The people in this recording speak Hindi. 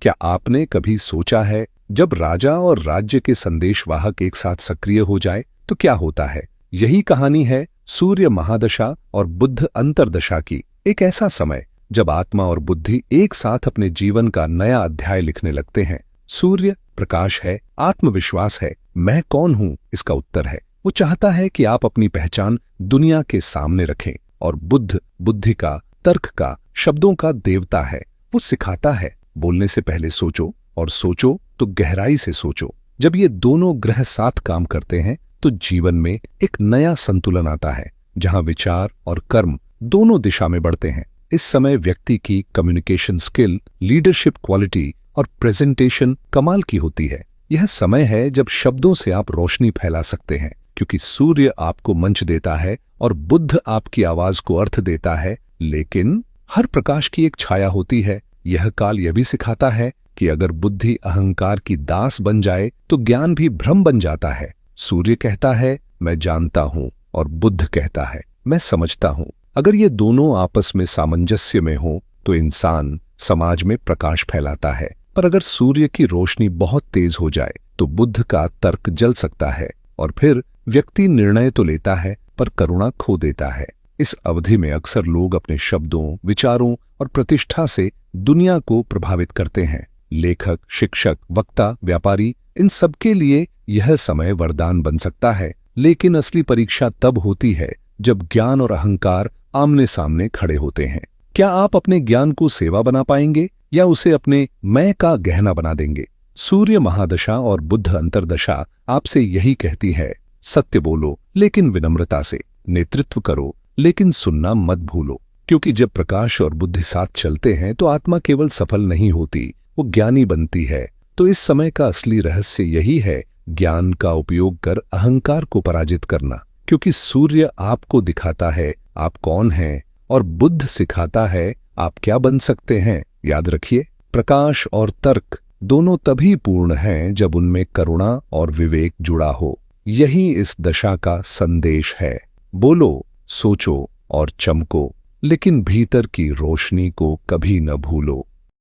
क्या आपने कभी सोचा है जब राजा और राज्य के संदेशवाहक एक साथ सक्रिय हो जाए तो क्या होता है? यही कहानी है सूर्य महादशा और बुध अंतर्दशा की। एक ऐसा समय जब आत्मा और बुद्धि एक साथ अपने जीवन का नया अध्याय लिखने लगते हैं। सूर्य प्रकाश है, आत्मविश्वास है, मैं कौन हूं इसका उत्तर है। वो चाहता है कि आप अपनी पहचान दुनिया के सामने रखें। और बुध बुद्धि का, तर्क का, शब्दों का देवता है। वो सिखाता है बोलने से पहले सोचो, और सोचो तो गहराई से सोचो। जब ये दोनों ग्रह साथ काम करते हैं तो जीवन में एक नया संतुलन आता है, जहां विचार और कर्म दोनों दिशा में बढ़ते हैं। इस समय व्यक्ति की कम्युनिकेशन स्किल, लीडरशिप क्वालिटी और प्रेजेंटेशन कमाल की होती है। यह समय है जब शब्दों से आप रोशनी फैला सकते हैं, क्योंकि सूर्य आपको मंच देता है और बुध आपकी आवाज को अर्थ देता है। लेकिन हर प्रकाश की एक छाया होती है। यह काल यह भी सिखाता है कि अगर बुद्धि अहंकार की दास बन जाए तो ज्ञान भी भ्रम बन जाता है। सूर्य कहता है मैं जानता हूं, और बुध कहता है मैं समझता हूं। अगर ये दोनों आपस में सामंजस्य में हो तो इंसान समाज में प्रकाश फैलाता है। पर अगर सूर्य की रोशनी बहुत तेज हो जाए तो बुध का तर्क जल सकता है, और फिर व्यक्ति निर्णय तो लेता है पर करुणा खो देता है। इस अवधि में अक्सर लोग अपने शब्दों, विचारों और प्रतिष्ठा से दुनिया को प्रभावित करते हैं। लेखक, शिक्षक, वक्ता, व्यापारी, इन सबके लिए यह समय वरदान बन सकता है। लेकिन असली परीक्षा तब होती है जब ज्ञान और अहंकार आमने सामने खड़े होते हैं। क्या आप अपने ज्ञान को सेवा बना पाएंगे या उसे अपने मैं का गहना बना देंगे? सूर्य महादशा और बुध अंतर्दशा आपसे यही कहती है, सत्य बोलो लेकिन विनम्रता से, नेतृत्व करो लेकिन सुनना मत भूलो। क्योंकि जब प्रकाश और बुद्धि साथ चलते हैं तो आत्मा केवल सफल नहीं होती, वो ज्ञानी बनती है। तो इस समय का असली रहस्य यही है, ज्ञान का उपयोग कर अहंकार को पराजित करना। क्योंकि सूर्य आपको दिखाता है आप कौन हैं, और बुध सिखाता है आप क्या बन सकते हैं। याद रखिए, प्रकाश और तर्क दोनों तभी पूर्ण हैं जब उनमें करुणा और विवेक जुड़ा हो। यही इस दशा का संदेश है। बोलो, सोचो और चमको, लेकिन भीतर की रोशनी को कभी न भूलो।